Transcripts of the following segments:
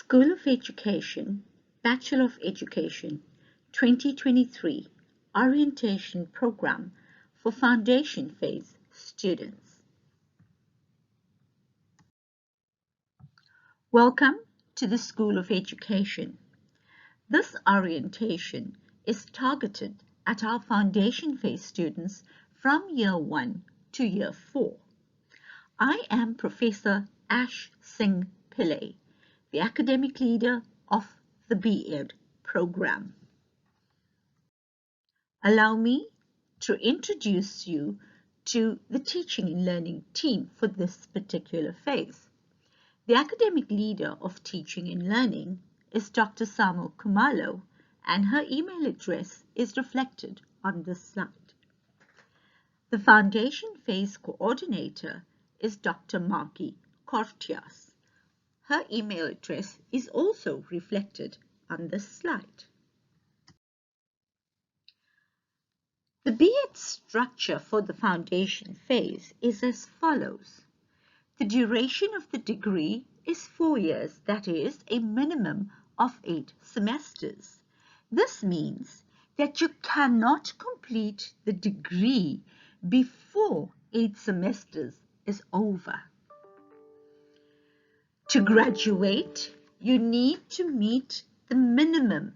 School of Education, Bachelor of Education, 2023 Orientation Program for Foundation Phase students. Welcome to the School of Education. This orientation is targeted at our Foundation Phase students from Year 1 to Year 4. I am Professor Ash Singh Pillay, the academic leader of the B.Ed program. Allow me to introduce you to the teaching and learning team for this particular phase. The academic leader of teaching and learning is Dr. Samuel Khumalo, and her email address is reflected on this slide. The Foundation Phase coordinator is Dr. Margie Cortias. Her email address is also reflected on this slide. The B.Ed structure for the Foundation Phase is as follows. The duration of the degree is 4 years, that is, a minimum of 8 semesters. This means that you cannot complete the degree before 8 semesters is over. To graduate, you need to meet the minimum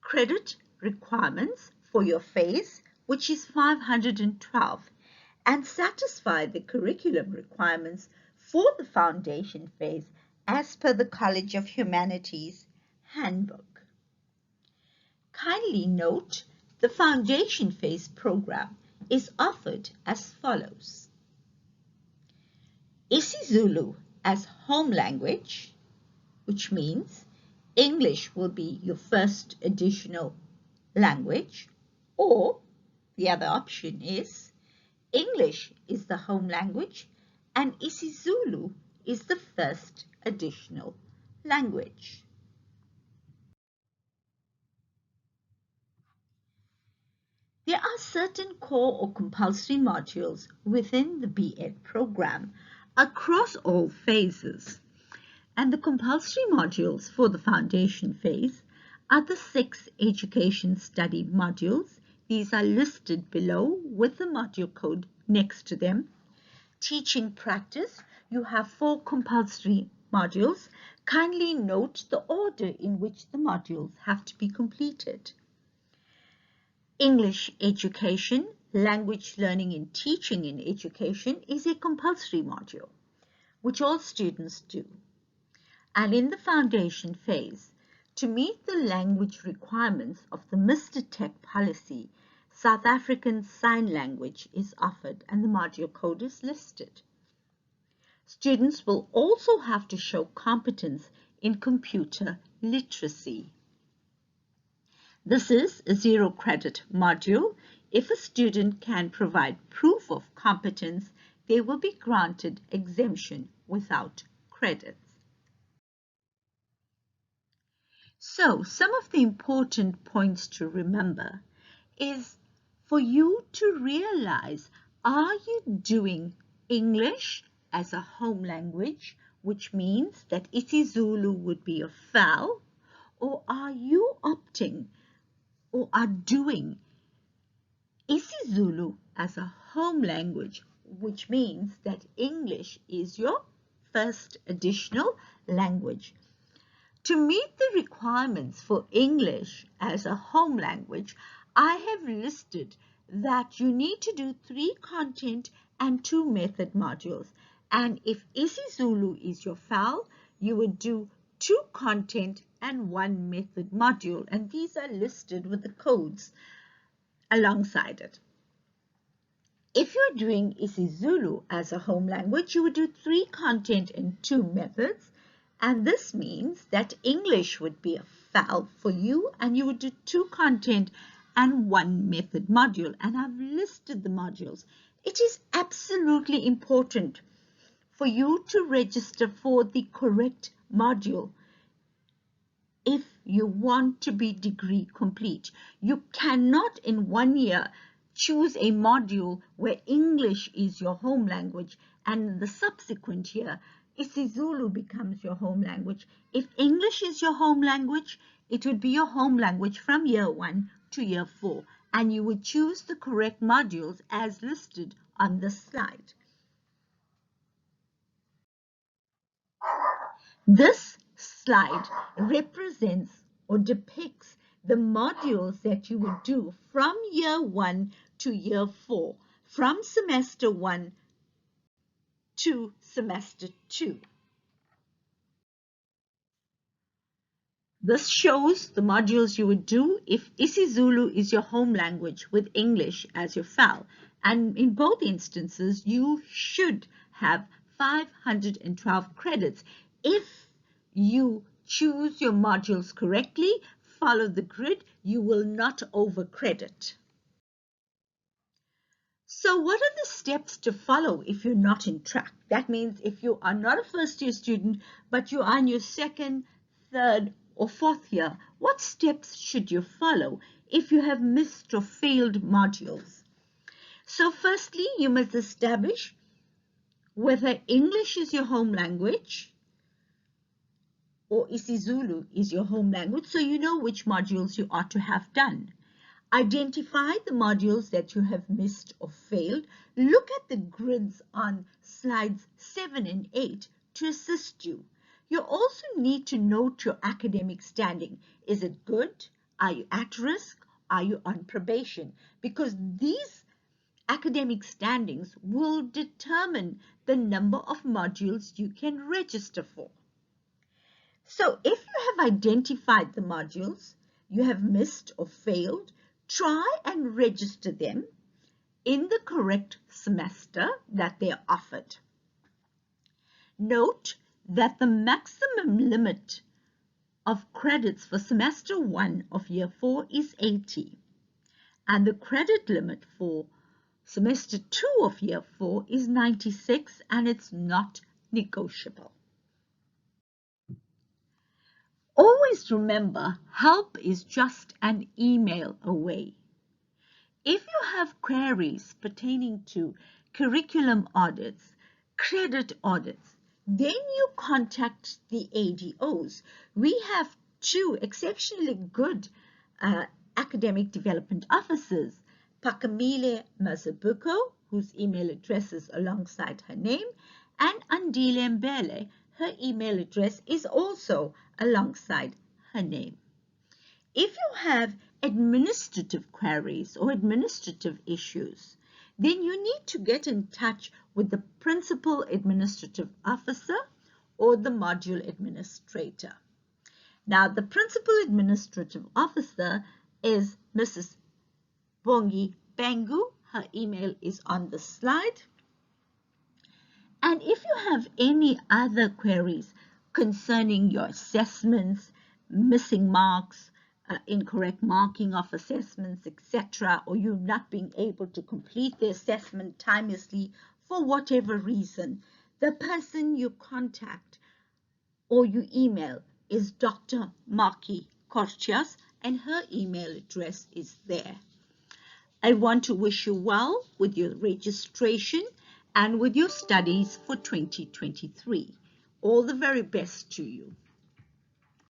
credit requirements for your phase, which is 512, and satisfy the curriculum requirements for the Foundation Phase as per the College of Humanities Handbook. Kindly note, the Foundation Phase program is offered as follows. isiZulu as home language, which means English will be your first additional language, or the other option is English is the home language and isiZulu is the first additional language. There are certain core or compulsory modules within the B.Ed program across all phases, and the compulsory modules for the Foundation Phase are the 6 education study modules. These are listed below with the module code next to them. Teaching practice, you have 4 compulsory modules. Kindly note the order in which the modules have to be completed. English education, language learning and teaching in education is a compulsory module, which all students do. And in the Foundation Phase, to meet the language requirements of the Mr. Tech policy, South African Sign Language is offered and the module code is listed. Students will also have to show competence in computer literacy. This is a 0 credit module. If a student can provide proof of competence, they will be granted exemption without credits. So, some of the important points to remember is for you to realize, are you doing English as a home language, which means that isiZulu would be a FAL, or are you opting or are doing isiZulu as a home language, which means that English is your first additional language. To meet the requirements for English as a home language, I have listed that you need to do 3 content and 2 method modules. And if isiZulu is your FAL, you would do 2 content and 1 method module. And these are listed with the codes alongside it. If you're doing isiZulu as a home language, you would do 3 content and 2 methods. And this means that English would be a FAL for you, and you would do 2 content and 1 method module. And I've listed the modules. It is absolutely important for you to register for the correct module if you want to be degree complete. You cannot in 1 year choose a module where English is your home language and the subsequent year isiZulu becomes your home language. If English is your home language, it would be your home language from year 1 to year 4, and you would choose the correct modules as listed on the slide. This slide represents or depicts the modules that you would do from year 1 to year 4, from semester 1 to semester 2. This shows the modules you would do if isiZulu is your home language with English as your FAL. And in both instances, you should have 512 credits. If you choose your modules correctly, follow the grid, you will not overcredit. So what are the steps to follow if you're not in track? That means if you are not a first-year student, but you are in your second, third, or fourth year, what steps should you follow if you have missed or failed modules? So firstly, you must establish whether English is your home language or isiZulu is your home language, so you know which modules you ought to have done. Identify the modules that you have missed or failed. Look at the grids on slides 7 and 8 to assist you. You also need to note your academic standing. Is it good? Are you at risk? Are you on probation? Because these academic standings will determine the number of modules you can register for. So if you have identified the modules you have missed or failed, try and register them in the correct semester that they are offered. Note that the maximum limit of credits for semester 1 of year 4 is 80, and the credit limit for semester 2 of year 4 is 96, and it's not negotiable. Always remember, help is just an email away. If you have queries pertaining to curriculum audits, credit audits, then you contact the ADOs. We have 2 exceptionally good academic development officers, Pakamile Mazabuko, whose email address is alongside her name, and Andile Mbele. Her email address is also alongside her name. If you have administrative queries or administrative issues, then you need to get in touch with the principal administrative officer or the module administrator. Now, the principal administrative officer is Mrs. Bongi Bengu. Her email is on the slide. And if you have any other queries concerning your assessments, missing marks, incorrect marking of assessments, etc., or you not being able to complete the assessment timelessly for whatever reason, the person you contact or you email is Dr. Maki Korchias, and her email address is there. I want to wish you well with your registration and with your studies for 2023. All the very best to you.